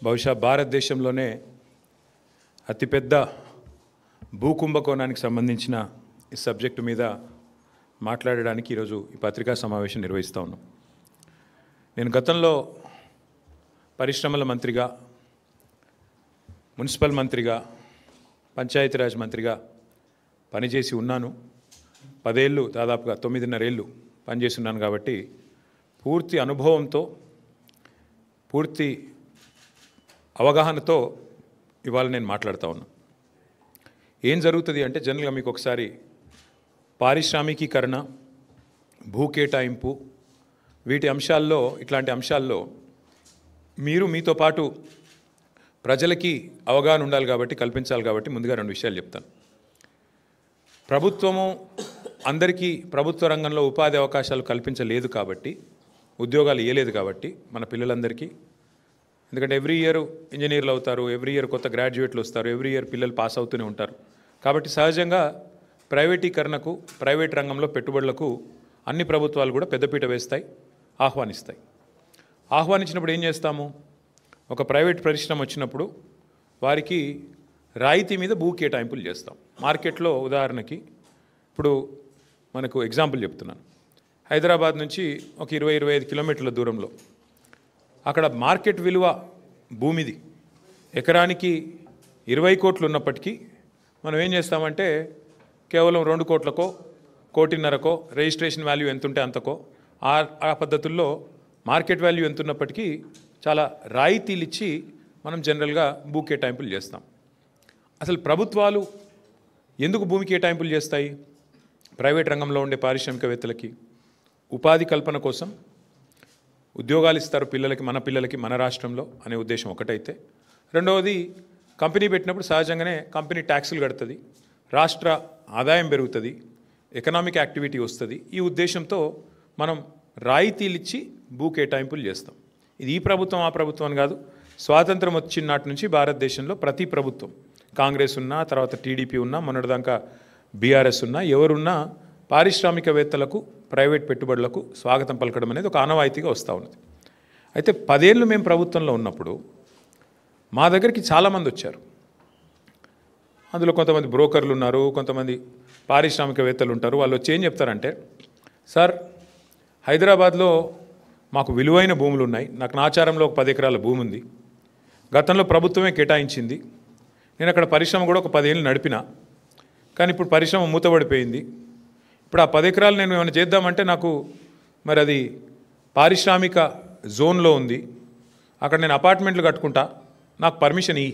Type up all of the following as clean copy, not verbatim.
బహుశా భారతదేశంలోనే అతిపెద్ద భూకుంభకోణానికి సంబంధించిన ఈ సబ్జెక్టు మీద మాట్లాడడానికి ఈరోజు ఈ పత్రికా సమావేశం నిర్వహిస్తూ ఉన్నాం. నేను గతంలో పరిశ్రమల మంత్రిగా, మున్సిపల్ మంత్రిగా, పంచాయతీరాజ్ మంత్రిగా పనిచేసి ఉన్నాను. 10 ఏళ్ళు, దాదాపుగా 9.5 ఏళ్ళు పనిచేసి ఉన్నాను. కాబట్టి పూర్తి అనుభవంతో, పూర్తి అవగాహనతో ఇవాళ నేను మాట్లాడుతూ ఉన్నాను. ఏం జరుగుతుంది అంటే, జనరల్గా మీకు ఒకసారి పారిశ్రామికీకరణ, భూ కేటాయింపు, వీటి అంశాల్లో, ఇట్లాంటి అంశాల్లో మీరు మీతో పాటు ప్రజలకి అవగాహన ఉండాలి కాబట్టి, కల్పించాలి కాబట్టి ముందుగా 2 విషయాలు చెప్తాను. ప్రభుత్వము అందరికీ ప్రభుత్వ రంగంలో ఉపాధి అవకాశాలు కల్పించలేదు కాబట్టి, ఉద్యోగాలు ఇవ్వలేదు కాబట్టి మన పిల్లలందరికీ. ఎందుకంటే ఎవ్రీ ఇయర్ ఇంజనీర్లు అవుతారు, ఎవ్రీ ఇయర్ కొత్త గ్రాడ్యుయేట్లు వస్తారు, ఎవ్రీ ఇయర్ పిల్లలు పాస్ అవుతూనే ఉంటారు. కాబట్టి సహజంగా ప్రైవేటీకరణకు, ప్రైవేట్ రంగంలో పెట్టుబడులకు అన్ని ప్రభుత్వాలు కూడా పెద్దపీట వేస్తాయి, ఆహ్వానిస్తాయి. ఆహ్వానించినప్పుడు ఏం చేస్తాము? ఒక ప్రైవేట్ పరిశ్రమ వచ్చినప్పుడు వారికి రాయితీ మీద భూ కేటాయింపులు చేస్తాం. మార్కెట్లో ఉదాహరణకి ఇప్పుడు మనకు ఎగ్జాంపుల్ చెప్తున్నాను. హైదరాబాద్ నుంచి ఒక 20-25 కిలోమీటర్ల దూరంలో అక్కడ మార్కెట్ విలువ భూమిది ఎకరానికి 20 కోట్లు ఉన్నప్పటికీ మనం ఏం చేస్తామంటే కేవలం 2 కోట్లకో, 1.5 కోట్లకో, రిజిస్ట్రేషన్ వాల్యూ ఎంత ఉంటే అంతకో, ఆ పద్ధతుల్లో మార్కెట్ వాల్యూ ఎంత ఉన్నప్పటికీ చాలా రాయితీలు ఇచ్చి మనం జనరల్గా భూ కేటాయింపులు చేస్తాం. అసలు ప్రభుత్వాలు ఎందుకు భూమి కేటాయింపులు చేస్తాయి? ప్రైవేట్ రంగంలో ఉండే పారిశ్రామికవేత్తలకి ఉపాధి కల్పన కోసం, ఉద్యోగాలు ఇస్తారు పిల్లలకి, మన పిల్లలకి, మన రాష్ట్రంలో అనే ఉద్దేశం ఒకటైతే, రెండవది కంపెనీ పెట్టినప్పుడు సహజంగానే కంపెనీ ట్యాక్సులు కడుతుంది, రాష్ట్ర ఆదాయం పెరుగుతుంది, ఎకనామిక్ యాక్టివిటీ వస్తుంది. ఈ ఉద్దేశంతో మనం రాయితీలు ఇచ్చి భూ కేటాయింపులు చేస్తాం. ఇది ఈ ప్రభుత్వం ఆ ప్రభుత్వం అని కాదు. స్వాతంత్రం వచ్చిన నాటి నుంచి భారతదేశంలో ప్రతి ప్రభుత్వం, కాంగ్రెస్ ఉన్నా, తర్వాత టీడీపీ ఉన్నా, మొన్నటిదాకా బీఆర్ఎస్ ఉన్నా, ఎవరున్నా పారిశ్రామికవేత్తలకు, ప్రైవేట్ పెట్టుబడులకు స్వాగతం పలకడం అనేది ఒక ఆనవాయితీగా వస్తూ ఉన్నది. అయితే 10 ఏళ్ళు మేము ప్రభుత్వంలో ఉన్నప్పుడు మా దగ్గరికి చాలామంది వచ్చారు. అందులో కొంతమంది బ్రోకర్లు ఉన్నారు, కొంతమంది పారిశ్రామికవేత్తలు ఉంటారు. వాళ్ళు వచ్చి ఏం చెప్తారంటే, సార్ హైదరాబాద్లో మాకు విలువైన భూములు ఉన్నాయి, నాకు నాచారంలో ఒక 10 ఎకరాల భూమి ఉంది, గతంలో ప్రభుత్వమే కేటాయించింది, నేను అక్కడ పరిశ్రమ కూడా ఒక 10 ఏళ్ళు నడిపినా, కానీ ఇప్పుడు పరిశ్రమ మూతబడిపోయింది. ఇప్పుడు ఆ 10 ఎకరాలు నేను ఏమైనా చేద్దామంటే నాకు మరి అది పారిశ్రామిక జోన్లో ఉంది, అక్కడ నేను అపార్ట్మెంట్లు కట్టుకుంటా, నాకు పర్మిషన్ ఇయ్యి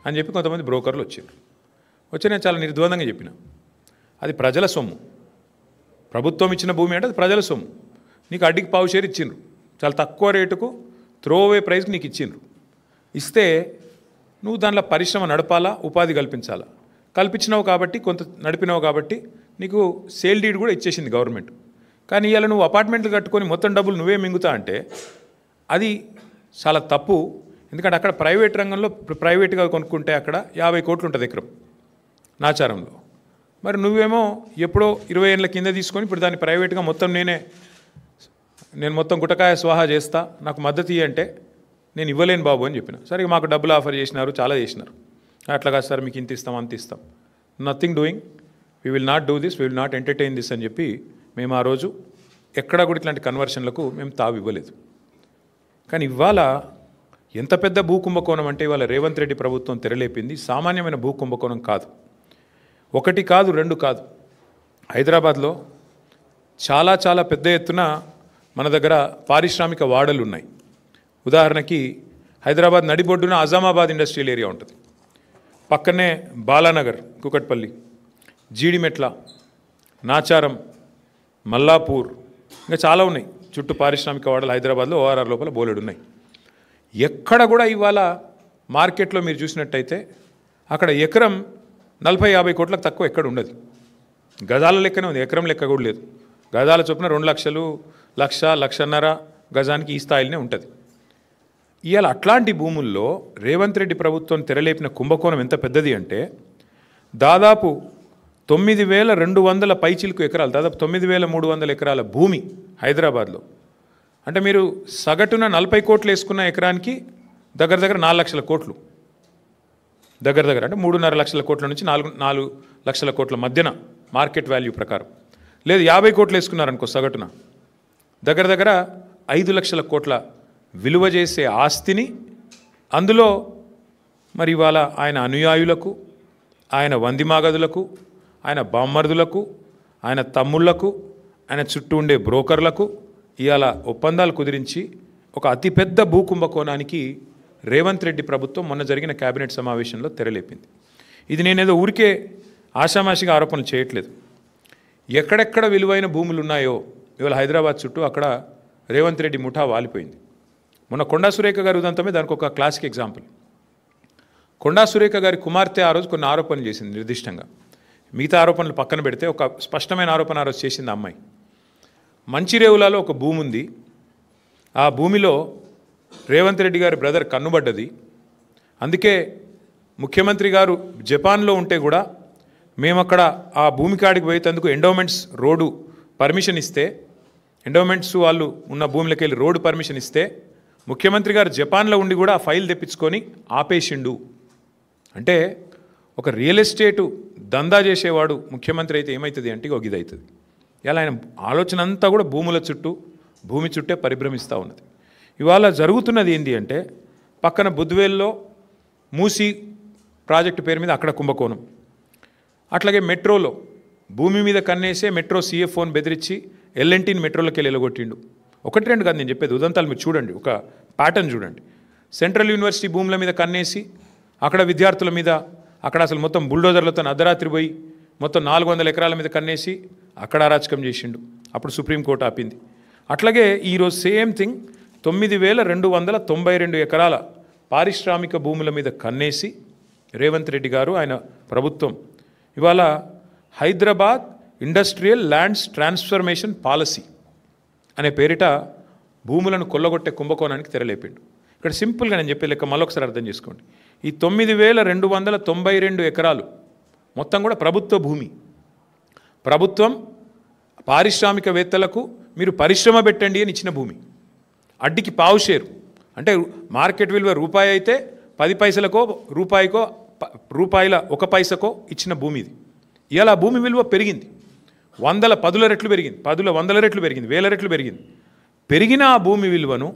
అని చెప్పి కొంతమంది బ్రోకర్లు వచ్చారు. నేను చాలా నిర్ద్వందంగా చెప్పిన, అది ప్రజల సొమ్ము, ప్రభుత్వం ఇచ్చిన భూమి అంటే అది ప్రజల సొమ్ము. నీకు అడ్డికి పావు షేర్ ఇచ్చిండ్రు, చాలా తక్కువ రేటుకు త్రోవే ప్రైస్కి నీకు ఇచ్చిండ్రు. ఇస్తే నువ్వు దానిలో పరిశ్రమ నడపాలా, ఉపాధి కల్పించాలా. కల్పించినావు కాబట్టి, కొంత నడిపినావు కాబట్టి నీకు సేల్ డీడ్ కూడా ఇచ్చేసింది గవర్నమెంట్. కానీ ఇవాళ నువ్వు అపార్ట్మెంట్లు కట్టుకొని మొత్తం డబ్బులు నువ్వే మింగుతా అంటే అది చాలా తప్పు. ఎందుకంటే అక్కడ ప్రైవేట్ రంగంలో ప్రైవేట్గా కొనుక్కుంటే అక్కడ 50 కోట్లు ఉంటుంది ఎకరం నాచారంలో. మరి నువ్వేమో ఎప్పుడో 20 ఏళ్ళ కింద తీసుకొని ఇప్పుడు దాన్ని ప్రైవేట్గా మొత్తం నేను మొత్తం గుటకాయ స్వాహా చేస్తా, నాకు మద్దతు అంటే నేను ఇవ్వలేను బాబు అని చెప్పిన. సరే మాకు డబ్బులు ఆఫర్ చేసినారు, చాలా చేసినారు. అట్లా కాదు సార్, మీకు ఇంత ఇస్తాం, అంత ఇస్తాం, nothing doing, we will not do this, we will not entertain this అని చెప్పి మేము ఆ రోజు ఎక్కడా కూడా ఇట్లాంటి కన్వర్షన్లకు మేము తావు ఇవ్వలేదు. కానీ ఇవాళ ఎంత పెద్ద భూ కుంభకోణం అంటే, ఇవాళ రేవంత్ రెడ్డి ప్రభుత్వం తెరలేపింది సామాన్యమైన భూ కుంభకోణం కాదు. 1 కాదు, 2 కాదు. హైదరాబాద్లో చాలా చాలా పెద్ద ఎత్తున మన దగ్గర పారిశ్రామిక వాడలు ఉన్నాయి. ఉదాహరణకి హైదరాబాద్ నడిబొడ్డున అజామాబాద్ ఇండస్ట్రియల్ ఏరియా ఉంటుంది, పక్కనే బాలానగర్, కుకట్పల్లి, జీడిమెట్ల, నాచారం, మల్లాపూర్, ఇంకా చాలా ఉన్నాయి చుట్టూ పారిశ్రామిక వాడలు హైదరాబాద్లో ORR లోపల బోలెడు ఉన్నాయి. ఎక్కడ కూడా ఇవాళ మార్కెట్లో మీరు చూసినట్టయితే అక్కడ ఎకరం 40-50 కోట్లకు తక్కువ ఎక్కడ ఉండదు. గజాల లెక్కనే ఉంది, ఎకరం లెక్క కూడా లేదు. గజాల చొప్పున 2 లక్షలు, 1-1.5 గజానికి ఈ స్థాయిలోనే ఉంటుంది. ఇవాళ అట్లాంటి భూముల్లో రేవంత్ రెడ్డి ప్రభుత్వం తెరలేపిన కుంభకోణం ఎంత పెద్దది అంటే, దాదాపు 9,200 పైచిలుకు ఎకరాలు, దాదాపు 9,300 ఎకరాల భూమి హైదరాబాద్లో. అంటే మీరు సగటున 40 కోట్లు వేసుకున్న ఎకరానికి దగ్గర దగ్గర 4 లక్షల కోట్లు, దగ్గర దగ్గర అంటే 3.5 లక్షల కోట్ల నుంచి 4 లక్షల కోట్ల మధ్యన మార్కెట్ వాల్యూ ప్రకారం. లేదు 50 కోట్లు వేసుకున్నారనుకో సగటున, దగ్గర దగ్గర 5 లక్షల కోట్ల విలువ చేసే ఆస్తిని అందులో మరి ఇవాళ ఆయన అనుయాయులకు, ఆయన వందిమాగదులకు, ఆయన బామ్మర్దులకు, ఆయన తమ్ముళ్లకు, ఆయన చుట్టూ ఉండే బ్రోకర్లకు ఇవాళ ఒప్పందాలు కుదిరించి ఒక అతిపెద్ద భూకుంభకోణానికి రేవంత్ రెడ్డి ప్రభుత్వం మొన్న జరిగిన కేబినెట్ సమావేశంలో తెరలేపింది. ఇది నేనేదో ఊరికే ఆషామాషిగా ఆరోపణలు చేయట్లేదు. ఎక్కడెక్కడ విలువైన భూములు ఉన్నాయో ఇవాళ హైదరాబాద్ చుట్టూ అక్కడ రేవంత్ రెడ్డి ముఠా వాలిపోయింది. మొన్న కొండా సురేఖ గారి ఉదంతమే దానికి ఒక క్లాసిక్ ఎగ్జాంపుల్. కొండా సురేఖ గారి కుమార్తె ఆ రోజు కొన్ని ఆరోపణలు చేసింది నిర్దిష్టంగా. మిగతా ఆరోపణలు పక్కన పెడితే ఒక స్పష్టమైన ఆరోపణ ఆ రోజు చేసింది అమ్మాయి. మంచిరేవులలో ఒక భూమి ఉంది, ఆ భూమిలో రేవంత్ రెడ్డి గారి బ్రదర్ కన్నుబడ్డది, అందుకే ముఖ్యమంత్రి గారు జపాన్లో ఉంటే కూడా మేము అక్కడ ఆ భూమి కాడికి పోయేందుకు ఎండోమెంట్స్ రోడ్డు పర్మిషన్ ఇస్తే, ఎండోమెంట్స్ వాళ్ళు ఉన్న భూమిలోకి వెళ్ళి రోడ్డు పర్మిషన్ ఇస్తే ముఖ్యమంత్రి గారు జపాన్లో ఉండి కూడా ఆ ఫైల్ తెప్పించుకొని ఆపేసిండు. అంటే ఒక రియల్ ఎస్టేటు దందా చేసేవాడు ముఖ్యమంత్రి అయితే ఏమవుతుంది అంటే ఒక ఇది అవుతుంది. ఇలా ఆయన ఆలోచన అంతా కూడా భూముల చుట్టూ, భూమి చుట్టే పరిభ్రమిస్తూ ఉన్నది. ఇవాళ జరుగుతున్నది ఏంటి అంటే పక్కన బుద్వేల్లో మూసీ ప్రాజెక్టు పేరు మీద అక్కడ కుంభకోణం, అట్లాగే మెట్రోలో భూమి మీద కన్నేసే మెట్రో CFOని బెదిరించి ఎల్ఎన్టీని మెట్రోలోకి వెళ్ళి ఎలగొట్టిండు. 1-2 కాదు నేను చెప్పేది, ఉదంతాలు మీరు చూడండి, ఒక ప్యాటర్న్ చూడండి. సెంట్రల్ యూనివర్సిటీ భూముల మీద కన్నేసి అక్కడ విద్యార్థుల మీద అక్కడ అసలు మొత్తం బుల్డోజర్లతో అర్ధరాత్రి పోయి మొత్తం 400 ఎకరాల మీద కన్నేసి అక్కడ అరాచకం చేసిండు. అప్పుడు సుప్రీంకోర్టు ఆపింది. అట్లాగే ఈరోజు సేమ్ థింగ్ 9,292 ఎకరాల పారిశ్రామిక భూముల మీద కన్నేసి రేవంత్ రెడ్డి గారు ఆయన ప్రభుత్వం ఇవాళ Hyderabad industrial lands transformation policy అనే పేరిట భూములను కొల్లగొట్టే కుంభకోణానికి తెరలేపిండు. ఇక్కడ సింపుల్గా నేను చెప్పే లెక్క మళ్ళొకసారి అర్థం చేసుకోండి. ఈ 9,292 ఎకరాలు మొత్తం కూడా ప్రభుత్వ భూమి. ప్రభుత్వం పారిశ్రామికవేత్తలకు మీరు పరిశ్రమ పెట్టండి అని ఇచ్చిన భూమి. అడ్డికి పావు షేరు అంటే మార్కెట్ విలువ రూపాయి అయితే 10 పైసలకో రూపాయికో రూపాయల 1 పైసకో ఇచ్చిన భూమి ఇది. ఇలా భూమి విలువ పెరిగింది, 10 రెట్లు పెరిగింది, 100 రెట్లు పెరిగింది, 1000 రెట్లు పెరిగింది. పెరిగిన ఆ భూమి విలువను,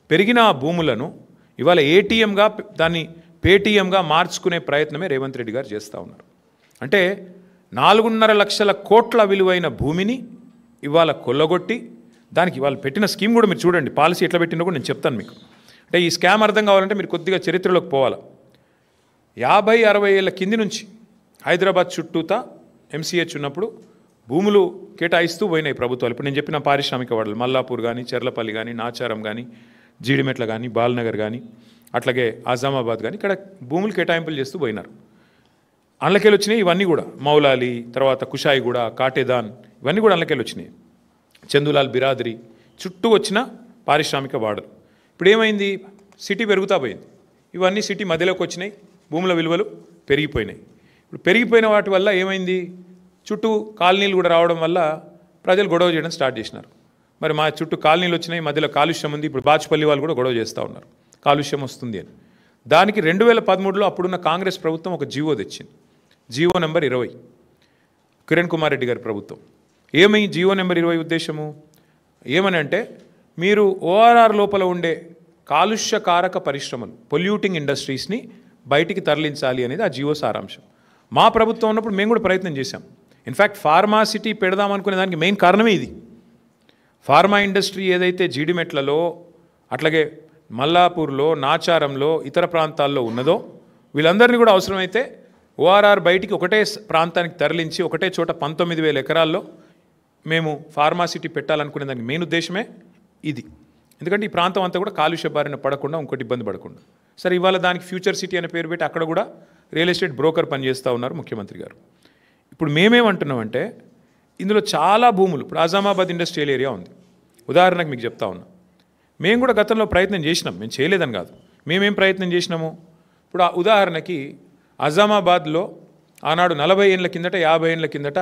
పెరిగిన ఆ భూములను ఇవాళ ఏటీఎంగా దాన్ని పేటీఎంగా మార్చుకునే ప్రయత్నమే రేవంత్ రెడ్డి గారు చేస్తూ ఉన్నారు. అంటే 4.5 లక్షల కోట్ల విలువైన భూమిని ఇవాళ కొల్లగొట్టి దానికి వాళ్ళు పెట్టిన స్కీమ్ కూడా మీరు చూడండి, పాలసీ ఎట్లా పెట్టిందో కూడా నేను చెప్తాను మీకు. అంటే ఈ స్కామ్ అర్థం కావాలంటే మీరు కొద్దిగా చరిత్రలోకి పోవాలి. 50-60 ఏళ్ళ కింది నుంచి హైదరాబాద్ చుట్టూతా MCH ఉన్నప్పుడు భూములు కేటాయిస్తూ పోయినాయి ప్రభుత్వాలు. ఇప్పుడు నేను చెప్పిన పారిశ్రామిక వాడలు మల్లాపూర్ కానీ, చెర్లపల్లి కానీ, నాచారం కానీ, జీడిమెట్ల కానీ, బాల్నగర్ కానీ, అట్లాగే ఆజామాబాద్ కానీ ఇక్కడ భూములు కేటాయింపులు చేస్తూ పోయినారు. అందులోకెళ్ళి వచ్చినాయి ఇవన్నీ కూడా, మౌలాలి, తర్వాత కుషాయిగూడ, కాటేదాన్, ఇవన్నీ కూడా అందులోకెళ్ళి వచ్చినాయి. చందులాల్ బిరాదరి చుట్టూ వచ్చిన పారిశ్రామిక వాడలు. ఇప్పుడు ఏమైంది, సిటీ పెరుగుతూ పోయింది, ఇవన్నీ సిటీ మధ్యలోకి వచ్చినాయి, భూముల విలువలు పెరిగిపోయినాయి. ఇప్పుడు పెరిగిపోయిన వాటి వల్ల ఏమైంది, చుట్టూ కాలనీలు కూడా రావడం వల్ల ప్రజలు గొడవ చేయడం స్టార్ట్ చేసినారు. మరి మా చుట్టూ కాలనీలు వచ్చినాయి, మధ్యలో కాలుష్యం ఉంది, ఇప్పుడు బాచుపల్లి వాళ్ళు కూడా గొడవ చేస్తూ ఉన్నారు కాలుష్యం వస్తుంది అని. దానికి 2013లో అప్పుడున్న కాంగ్రెస్ ప్రభుత్వం ఒక జీవో తెచ్చింది, జీవో నెంబర్ 20, కిరణ్ కుమార్ రెడ్డి గారి ప్రభుత్వం. ఏమై జీవో నెంబర్ 20 ఉద్దేశము ఏమని అంటే, మీరు ORR లోపల ఉండే కాలుష్యకారక పరిశ్రమలు, పొల్యూటింగ్ ఇండస్ట్రీస్ని బయటికి తరలించాలి అనేది ఆ జీవో సారాంశం. మా ప్రభుత్వం ఉన్నప్పుడు మేము కూడా ప్రయత్నం చేశాం. ఇన్ఫ్యాక్ట్ ఫార్మాసిటీ పెడదాం అనుకునే దానికి మెయిన్ కారణమే ఇది. ఫార్మా ఇండస్ట్రీ ఏదైతే జీడిమెట్లలో, అట్లాగే మల్లాపూర్లో, నాచారంలో, ఇతర ప్రాంతాల్లో ఉన్నదో వీళ్ళందరినీ కూడా అవసరమైతే ORR బయటికి ఒకటే ప్రాంతానికి తరలించి ఒకటే చోట 19,000 ఎకరాల్లో మేము ఫార్మాసిటీ పెట్టాలనుకునే దానికి మెయిన్ ఉద్దేశమే ఇది. ఎందుకంటే ఈ ప్రాంతం అంతా కూడా కాలుష్య బారిన పడకుండా, ఇంకోటి ఇబ్బంది పడకుండా. సరే, ఇవాళ దానికి ఫ్యూచర్ సిటీ అనే పేరు పెట్టి అక్కడ కూడా రియల్ ఎస్టేట్ బ్రోకర్ పనిచేస్తూ ఉన్నారు ముఖ్యమంత్రి గారు. ఇప్పుడు మేమేమంటున్నామంటే, ఇందులో చాలా భూములు, ఇప్పుడు ఆజామాబాద్ ఇండస్ట్రియల్ ఏరియా ఉంది ఉదాహరణకు మీకు చెప్తా ఉన్నా. మేము కూడా గతంలో ప్రయత్నం చేసినాం, మేము చేయలేదని కాదు, మేమేం ప్రయత్నం చేసినాము. ఇప్పుడు ఉదాహరణకి ఆజామాబాద్లో ఆనాడు 40 ఏళ్ళ కిందట, 50 ఏళ్ళ కిందట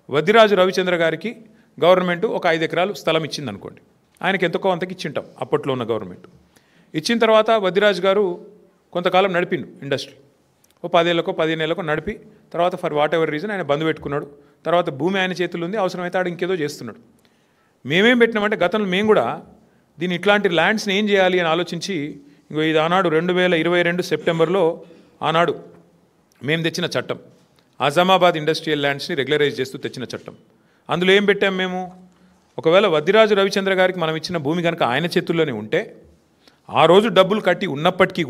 వద్దిరాజు రవిచంద్ర గారికి గవర్నమెంట్ ఒక 5 ఎకరాలు స్థలం ఇచ్చింది అనుకోండి. ఆయనకి ఎంతకో అంతకి ఇచ్చింటాం అప్పట్లో ఉన్న గవర్నమెంట్. ఇచ్చిన తర్వాత వద్దిరాజు గారు కొంతకాలం నడిపిండు ఇండస్ట్రీ. ఓ 10 ఏళ్ళకో 15 ఏళ్ళకో నడిపి తర్వాత ఫర్ వాట్ ఎవర్ రీజన్ ఆయన బంద్ పెట్టుకున్నాడు. తర్వాత భూమి ఆయన చేతుల్లో ఉంది, అవసరమైతే ఆడు ఇంకేదో చేస్తున్నాడు. మేమేం పెట్టినామంటే గతంలో మేము కూడా దీన్ని ఇట్లాంటి ల్యాండ్స్ని ఏం చేయాలి అని ఆలోచించి ఇంకో ఇది ఆనాడు 2022 సెప్టెంబర్లో ఆనాడు మేము తెచ్చిన చట్టం, ఆజామాబాద్ ఇండస్ట్రియల్ ల్యాండ్స్ని రెగ్యులరైజ్ చేస్తూ తెచ్చిన చట్టం. అందులో ఏం పెట్టాం మేము, ఒకవేళ వద్దిరాజు రవిచంద్ర గారికి మనం ఇచ్చిన భూమి కనుక ఆయన చేతుల్లోనే ఉంటే ఆ రోజు డబ్బులు కట్టి ఉన్నప్పటికీ